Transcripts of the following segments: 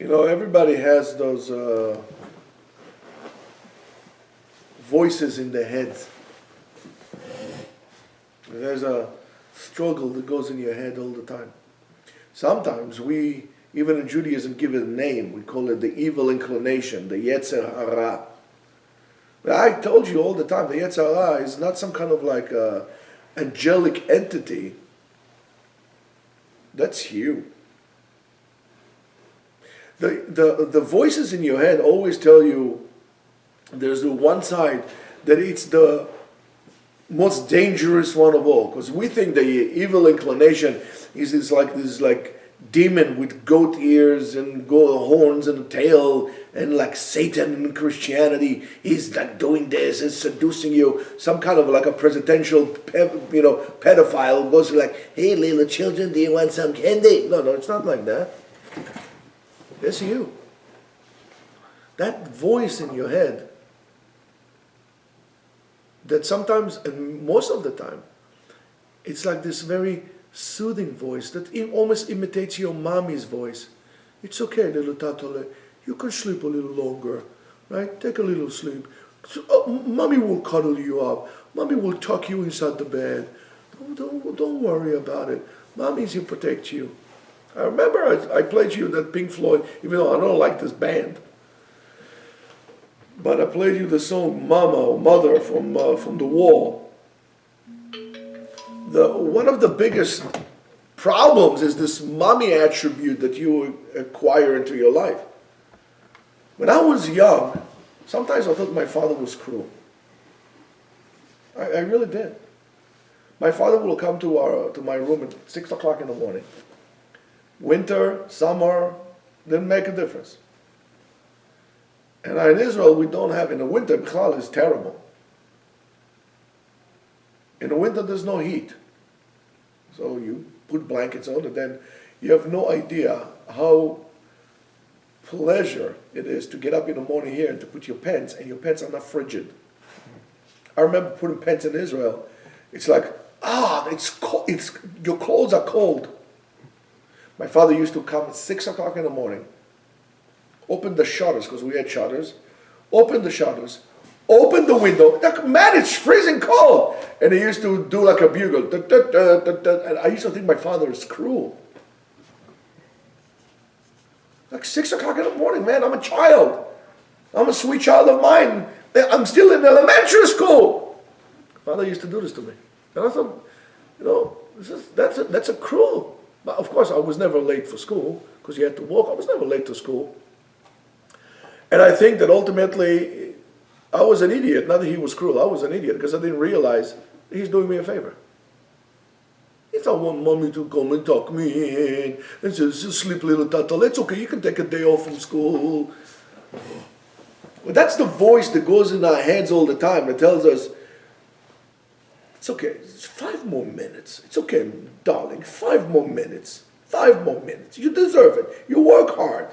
Everybody has those voices in their heads. There's a struggle that goes in your head all the time. Sometimes we, even in Judaism, give it a name. We call it the evil inclination, the Yetzer Hara. But I told you all the time, the Yetzer Hara is not some kind of like angelic entity. That's you. The voices in your head always tell you there's the one side that it's the most dangerous one of all, because we think the evil inclination is this demon with goat ears and goat horns and a tail, and like Satan in Christianity is like doing this and seducing you. Some kind of like a presidential pedophile goes like, "Hey, little children, do you want some candy?" No, it's not like that. It's you. That voice in your head that sometimes, and most of the time, it's like this very soothing voice that almost imitates your mommy's voice. It's okay, little tatale. You can sleep a little longer, right? Take a little sleep. Mommy will cuddle you up. Mommy will tuck you inside the bed. Don't worry about it. Mommy's here to protect you. I remember I played you that Pink Floyd, even though I don't like this band. But I played you the song Mama or Mother from The Wall. One of the biggest problems is this mommy attribute that you acquire into your life. When I was young, sometimes I thought my father was cruel. I really did. My father will come to my room at 6 o'clock in the morning. Winter, summer, didn't make a difference. And in Israel, we don't have, in the winter, Bichlal is terrible. In the winter, there's no heat. So you put blankets on, and then you have no idea how pleasure it is to get up in the morning here and to put your pants, and your pants are not frigid. I remember putting pants in Israel. It's like, it's cold. Your clothes are cold. My father used to come at 6 o'clock in the morning, open the shutters, because we had shutters, open the shutters, open the window. Man, it's freezing cold. And he used to do like a bugle. And I used to think my father is cruel. Like 6 o'clock in the morning, man, I'm a child. I'm a sweet child of mine. I'm still in elementary school. Father used to do this to me. And I thought, that's a cruel. But of course, I was never late for school, because you had to walk. I was never late to school. And I think that ultimately, I was an idiot. Not that he was cruel. I was an idiot, because I didn't realize that he's doing me a favor. He thought, "I want mommy to come and tuck me in and say, sleep, little tata. It's okay, you can take a day off from school." But that's the voice that goes in our heads all the time that tells us, "It's okay, it's 5 more minutes. It's okay, darling, 5 more minutes. 5 more minutes. You deserve it. You work hard."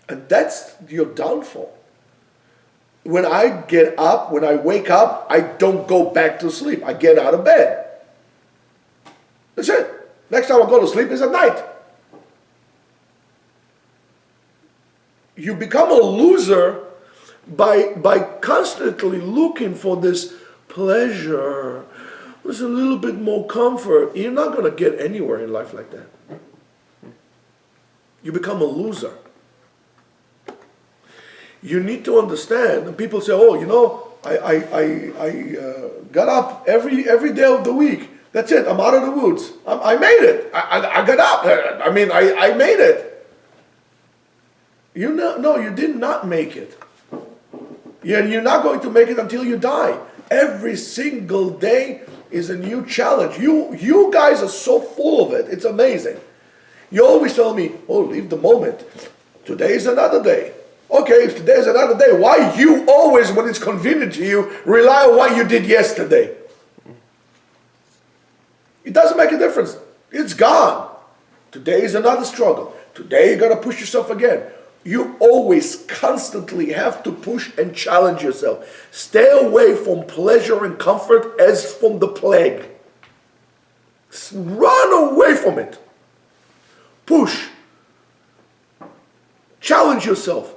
And that's your downfall. When I get up, when I wake up, I don't go back to sleep. I get out of bed. That's it. Next time I go to sleep is at night. You become a loser by constantly looking for this pleasure. There's a little bit more comfort. You're not going to get anywhere in life like that. You become a loser. You need to understand, and people say, I got up every day of the week. That's it, I'm out of the woods. I made it. I got up. I made it. No, you did not make it. You're not going to make it until you die. Every single day is a new challenge. You guys are so full of it. It's amazing. You always tell me, leave the moment. Today is another day. Okay, if today's another day, why you always, when it's convenient to you, rely on what you did yesterday? It doesn't make a difference. It's gone. Today is another struggle. Today you got to push yourself again. You always constantly have to push and challenge yourself. Stay away from pleasure and comfort as from the plague. Run away from it. Push. Challenge yourself.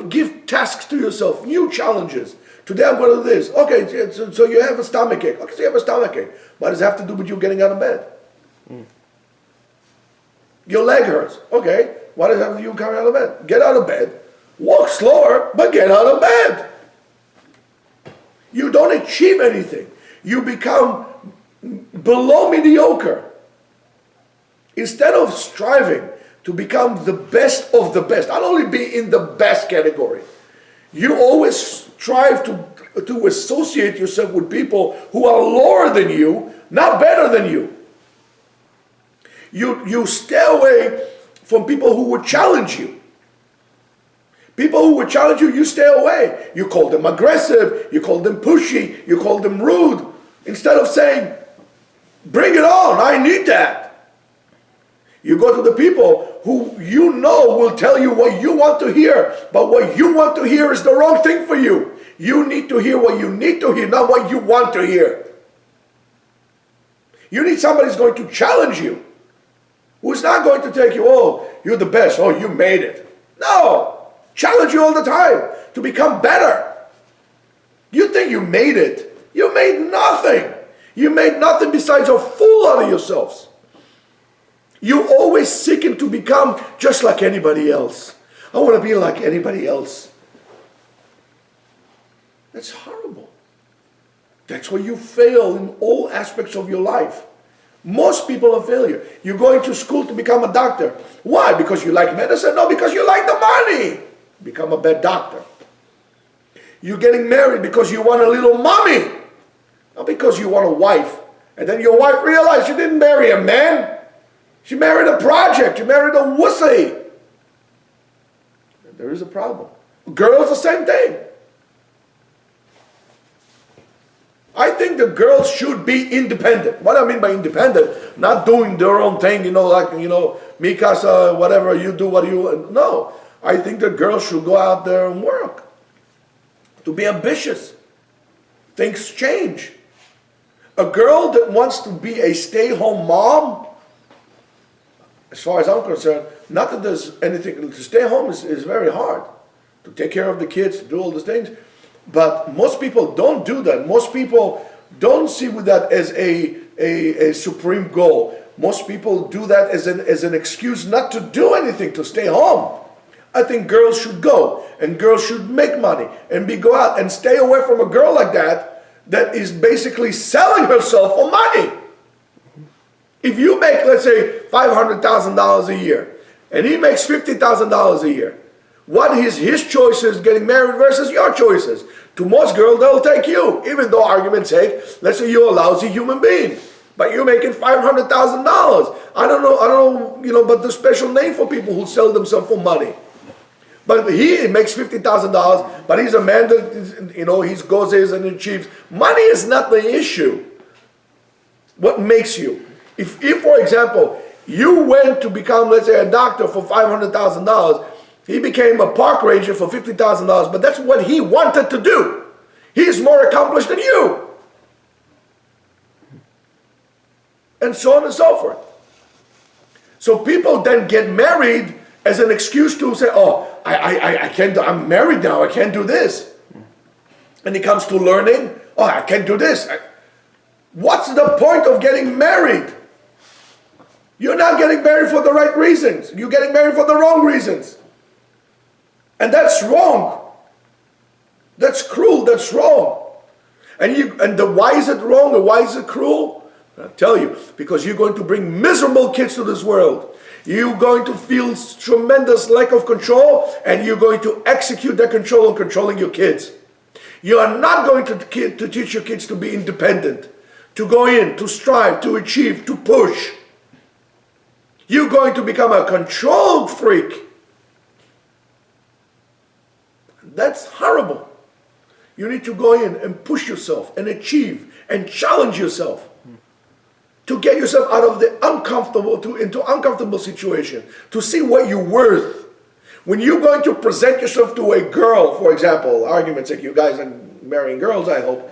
Give tasks to yourself, new challenges. Today I'm going to do this. Okay, so you have a stomach ache. Okay, so you have a stomach ache. What does it have to do with you getting out of bed? Your leg hurts. Okay, what does it have to do with you coming out of bed? Get out of bed. Walk slower, but get out of bed. You don't achieve anything. You become below mediocre. Instead of striving to become the best of the best, not only be in the best category, you always strive to associate yourself with people who are lower than you, not better than you. You stay away from people who would challenge you. People who would challenge you, you stay away. You call them aggressive, you call them pushy, you call them rude. Instead of saying, bring it on, I need that. You go to the people who you know will tell you what you want to hear, but what you want to hear is the wrong thing for you. You need to hear what you need to hear, not what you want to hear. You need somebody who's going to challenge you, who's not going to take you, oh, you're the best, oh, you made it. No, challenge you all the time to become better. You think you made it. You made nothing. You made nothing besides a fool out of yourselves. You're always seeking to become just like anybody else. I want to be like anybody else. That's horrible. That's where you fail in all aspects of your life. Most people are failure. You're going to school to become a doctor. Why? Because you like medicine? No, because you like the money. Become a bad doctor. You're getting married because you want a little mommy. Not because you want a wife. And then your wife realized you didn't marry a man. She married a project. You married a wussy. There is a problem. Girls, the same thing. I think the girls should be independent. What I mean by independent, not doing their own thing, Mikasa, whatever, you do what you want. No, I think the girls should go out there and work. To be ambitious. Things change. A girl that wants to be a stay-home mom, as far as I'm concerned, not that there's anything, to stay home is very hard. To take care of the kids, to do all these things. But most people don't do that. Most people don't see that as a supreme goal. Most people do that as an excuse not to do anything, to stay home. I think girls should go, and girls should make money, and go out, and stay away from a girl like that is basically selling herself for money. If you make, let's say, $500,000 a year, and he makes $50,000 a year, what is his choices getting married versus your choices? To most girls, they'll take you, even though, argument's sake, let's say you're a lousy human being, but you're making $500,000. I don't know, but the special name for people who sell themselves for money. But he makes $50,000, but he's a man that, he goes there and achieves. Money is not the issue. What makes you? If, for example, you went to become, let's say, a doctor for $500,000, he became a park ranger for $50,000, but that's what he wanted to do. He's more accomplished than you. And so on and so forth. So people then get married as an excuse to say, oh, I can't, I'm married now, I can't do this. And it comes to learning, oh, I can't do this. What's the point of getting married? You're not getting married for the right reasons. You're getting married for the wrong reasons. And that's wrong. That's cruel, that's wrong. And why is it wrong and why is it cruel? I'll tell you, because you're going to bring miserable kids to this world. You're going to feel tremendous lack of control, and you're going to execute that control on controlling your kids. You are not going to teach your kids to be independent, to go in, to strive, to achieve, to push. You're going to become a control freak. That's horrible. You need to go in and push yourself and achieve and challenge yourself to get yourself out of the into uncomfortable situation, to see what you're worth. When you're going to present yourself to a girl, for example, argument's sake, you guys are marrying girls, I hope.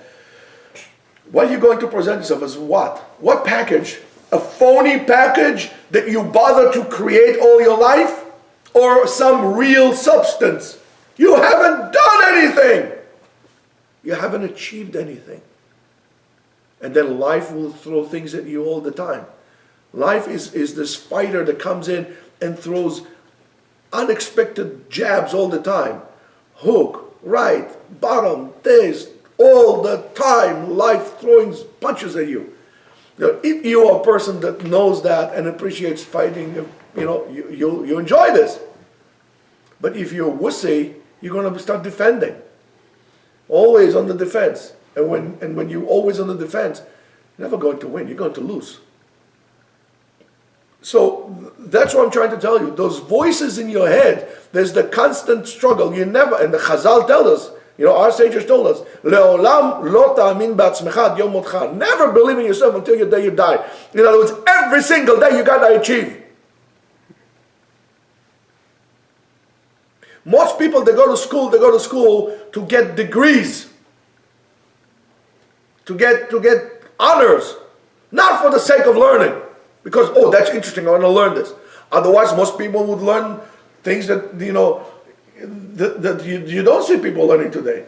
What are you going to present yourself as what? What package? A phony package that you bother to create all your life? or some real substance. You haven't done anything. You haven't achieved anything. And then life will throw things at you all the time. Life is this fighter that comes in and throws unexpected jabs all the time. Hook, right, bottom, this, all the time. Life throwing punches at you. If you are a person that knows that and appreciates fighting, you enjoy this. But if you're a wussy, you're going to start defending. Always on the defense. And when you're always on the defense, you're never going to win. You're going to lose. So that's what I'm trying to tell you. Those voices in your head, there's the constant struggle. You never, and the Chazal tell us, our sages told us, Le'olam lo ta'amin ba'atzmecha ad yom motcha. Never believe in yourself until the day you die. In other words, every single day you got to achieve. Most people, they go to school to get degrees, to get honors, not for the sake of learning, because, that's interesting, I want to learn this. Otherwise, most people would learn things that, that you don't see people learning today.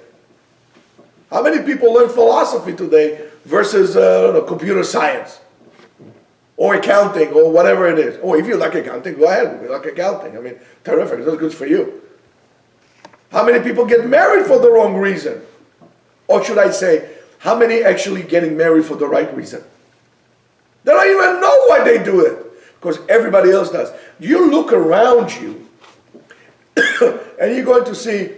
How many people learn philosophy today versus computer science or accounting or whatever it is? If you like accounting, go ahead. If you like accounting, terrific, that's good for you. How many people get married for the wrong reason? Or should I say, how many actually getting married for the right reason? They don't even know why they do it, because everybody else does. You look around you, and you're going to see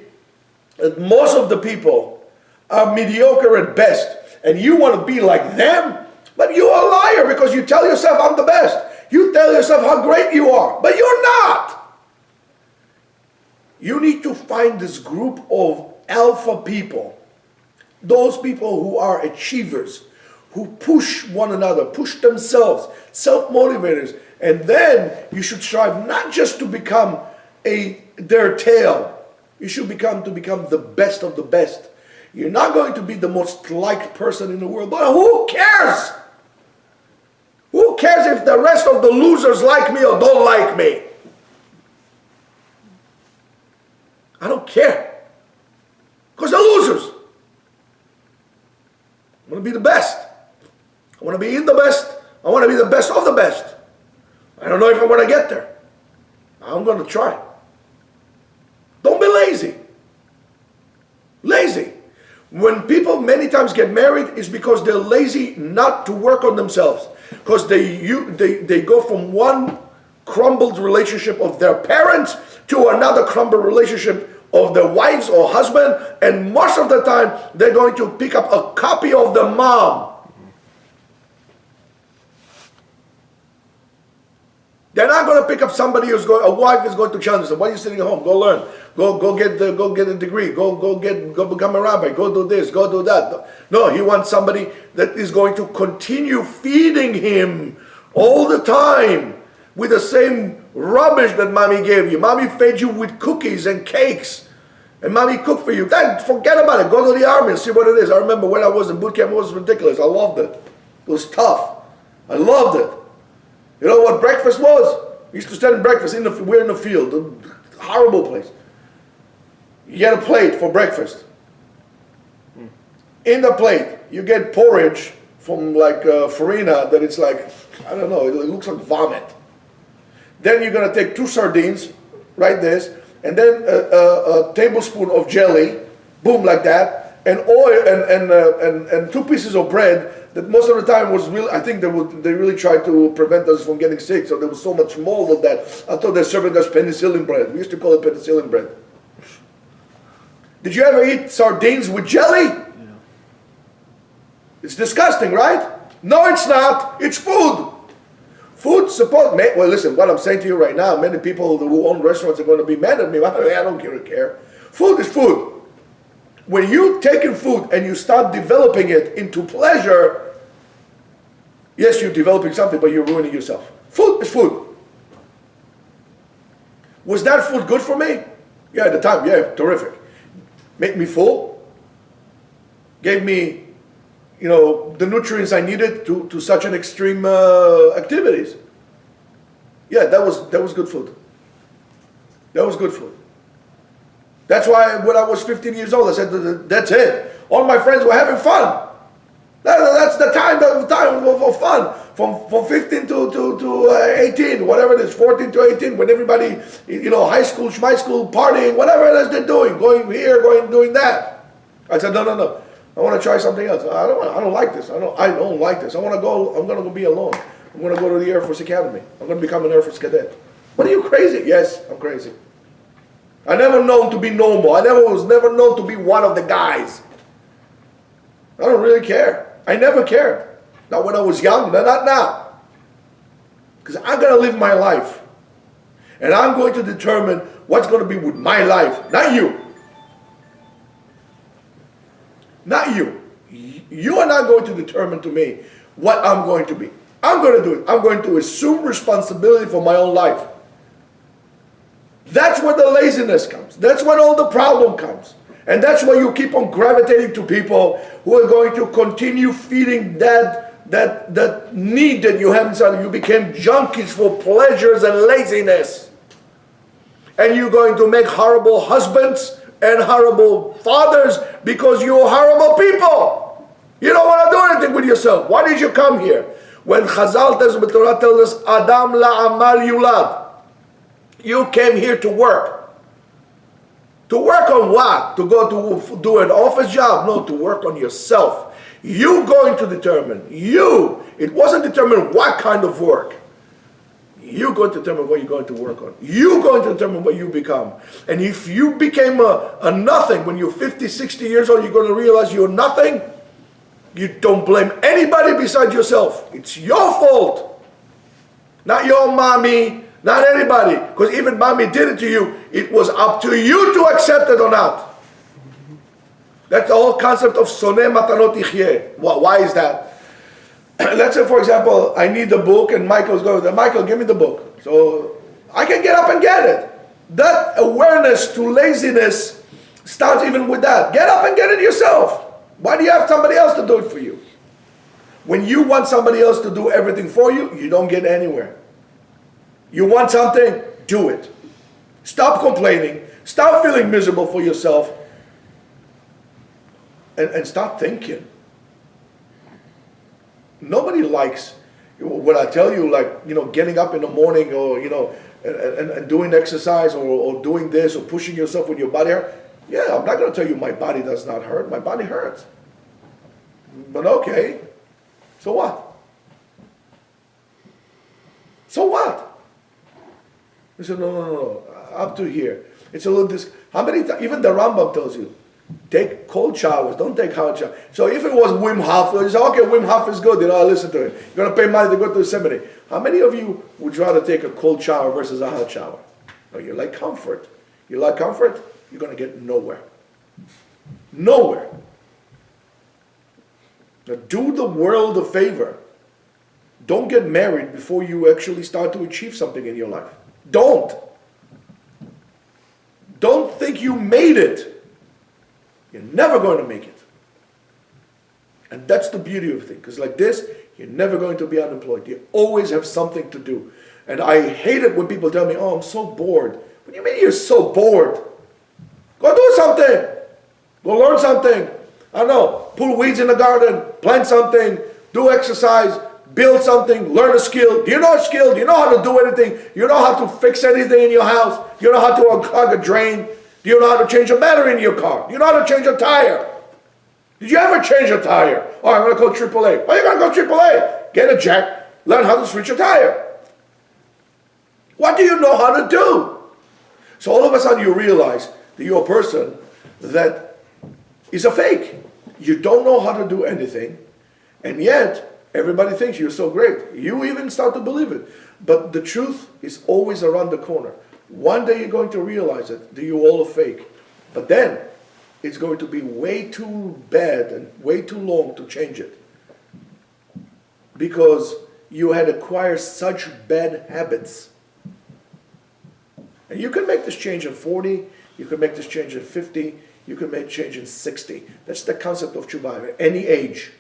that most of the people are mediocre at best, and you want to be like them, but you're a liar because you tell yourself, I'm the best. You tell yourself how great you are, but you're not. You need to find this group of alpha people, those people who are achievers, who push one another, push themselves, self-motivators, and then you should strive not just to become their tail. You should become the best of the best. You're not going to be the most liked person in the world, but who cares? Who cares if the rest of the losers like me or don't like me? I don't care. Because they're losers. I want to be the best. I want to be in the best. I want to be the best of the best. I don't know if I'm going to get there. I'm going to try. Don't be lazy. Lazy. When people many times get married, it's because they're lazy not to work on themselves. Because they go from one crumbled relationship of their parents to another crumbled relationship of their wives or husband, and most of the time they're going to pick up a copy of the mom. They're not going to pick up somebody a wife is going to challenge them. Why are you sitting at home? Go learn. Go get a degree. Go become a rabbi. Go do this. Go do that. No, he wants somebody that is going to continue feeding him all the time with the same rubbish that mommy gave you. Mommy fed you with cookies and cakes, and mommy cooked for you. Then forget about it. Go to the army and see what it is. I remember when I was in boot camp, it was ridiculous. I loved it. It was tough. I loved it. You know what breakfast was? We used to stand in breakfast. We're in the field, a horrible place. You get a plate for breakfast. In the plate, you get porridge from farina that it's like, I don't know, it looks like vomit. Then you're going to take 2 sardines, right this, and then a tablespoon of jelly, boom, like that, and oil, and 2 pieces of bread that most of the time was really, I think they really tried to prevent us from getting sick, so there was so much mold of that. I thought they're serving us penicillin bread. We used to call it penicillin bread. Did you ever eat sardines with jelly? Yeah. It's disgusting, right? No, it's not. It's food. Food well, listen, what I'm saying to you right now, many people who own restaurants are going to be mad at me. I don't care. Food is food. When you take in food and you start developing it into pleasure, yes, you're developing something, but you're ruining yourself. Food is food. Was that food good for me? Yeah, at the time, yeah, terrific. Made me full. Gave me, the nutrients I needed to such an extreme activities. Yeah, that was good food. That was good food. That's why when I was 15 years old, I said, that's it. All my friends were having fun. That's the time of fun. From 15 to 18, whatever it is, 14 to 18, when everybody, high school, my school, partying, whatever it is they're doing, going here, doing that. I said, no. I want to try something else. I don't like this. I don't like this. I'm going to go be alone. I'm going to go to the Air Force Academy. I'm going to become an Air Force cadet. What are you, crazy? Yes, I'm crazy. I never known to be normal. I was never known to be one of the guys. I don't really care. I never cared. Not when I was young, not now. Because I'm going to live my life. And I'm going to determine what's going to be with my life, not you. Not you. You are not going to determine to me what I'm going to be. I'm going to do it. I'm going to assume responsibility for my own life. That's where the laziness comes. That's when all the problem comes. And that's why you keep on gravitating to people who are going to continue feeding that need that you have inside. You became junkies for pleasures and laziness. And you're going to make horrible husbands and horrible fathers because you're horrible people. You don't want to do anything with yourself. Why did you come here? When Chazal tells the Torah tells us, Adam la'amal yulad. You came here to work. To work on what? To go to do an office job? No, to work on yourself. You going to determine. You. It wasn't determined what kind of work. You're going to determine what you're going to work on. You're going to determine what you become. And if you became a nothing when you're 50, 60 years old, you're going to realize you're nothing. You don't blame anybody besides yourself. It's your fault. Not your mommy, not anybody. Because even mommy did it to you. It was up to you to accept it or not. That's the whole concept of soneh matanot ichyeh. Why is that? Let's say, for example, I need the book and Michael's going, Michael, give me the book. So I can get up and get it. That awareness to laziness starts even with that. Get up and get it yourself. Why do you have somebody else to do it for you? When you want somebody else to do everything for you, you don't get anywhere. You want something, do it. Stop complaining. Stop feeling miserable for yourself. And start thinking. Nobody likes when I tell you, like, getting up in the morning or, and doing exercise or doing this or pushing yourself with your body hurt. Yeah, I'm not going to tell you my body does not hurt. My body hurts. But okay, so what? So what? He said, no, up to here. It's a little, how many times, even the Rambam tells you, take cold showers, don't take hot showers. So if it was Wim Hof, you say, okay, Wim Hof is good, I listen to him. You're going to pay money to go to the seminary. How many of you would rather take a cold shower versus a hot shower? No, you like comfort. You like comfort, you're going to get nowhere. Nowhere. Now do the world a favor. Don't get married before you actually start to achieve something in your life. Don't think you made it. You're never going to make it. And that's the beauty of the thing. Because like this, you're never going to be unemployed. You always have something to do. And I hate it when people tell me, oh, I'm so bored. What do you mean you're so bored? Go do something. Go learn something. I don't know. Pull weeds in the garden. Plant something. Do exercise. Build something. Learn a skill. Do you know a skill? Do you know how to do anything? Do you know how to fix anything in your house? Do you know how to unclog a drain? Do you know how to change a battery in your car? Do you know how to change a tire? Did you ever change a tire? Oh, I'm going to call AAA. Why are you going to go AAA? Get a jack. Learn how to switch a tire. What do you know how to do? So all of a sudden you realize that you're a person that is a fake. You don't know how to do anything. And yet, everybody thinks you're so great. You even start to believe it. But the truth is always around the corner. One day you're going to realize it, that you're all a fake. But then, it's going to be way too bad and way too long to change it. Because you had acquired such bad habits. And you can make this change in 40, you can make this change in 50, you can make change in 60. That's the concept of tshuva, at any age.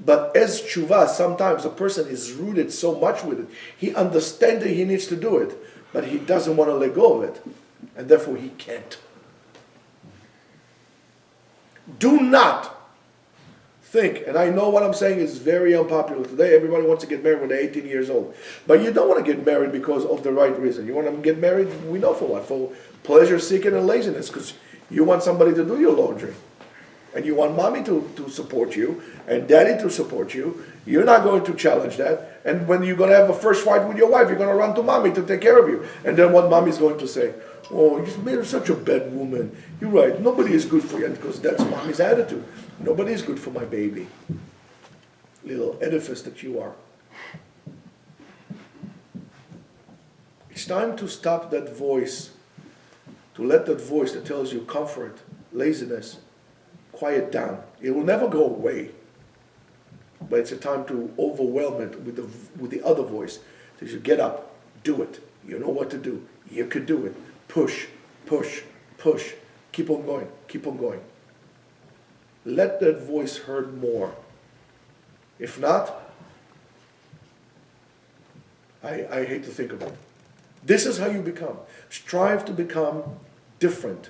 But as tshuva, sometimes a person is rooted so much with it, he understands that he needs to do it, but he doesn't want to let go of it. and therefore he can't. Do not think, and I know what I'm saying is very unpopular today. Everybody wants to get married when they're 18 years old. But you don't want to get married because of the right reason. You want to get married, we know for what? For pleasure seeking and laziness, because you want somebody to do your laundry. And you want mommy to support you, and daddy to support you. You're not going to challenge that. And when you're going to have a first fight with your wife, you're going to run to mommy to take care of you. And then what mommy's going to say? Oh, you made her such a bad woman. You're right, nobody is good for you, because that's mommy's attitude. Nobody is good for my baby. Little edifice that you are. It's time to stop that voice, to let that voice that tells you comfort, laziness, quiet down. It will never go away. But it's a time to overwhelm it with the other voice. So you get up, do it. You know what to do. You could do it. Push, push, push. Keep on going, keep on going. Let that voice heard more. If not, I hate to think of it. This is how you become. Strive to become different.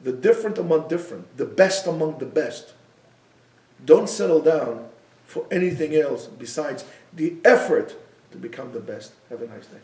The different among different. The best among the best. Don't settle down for anything else besides the effort to become the best. Have a nice day.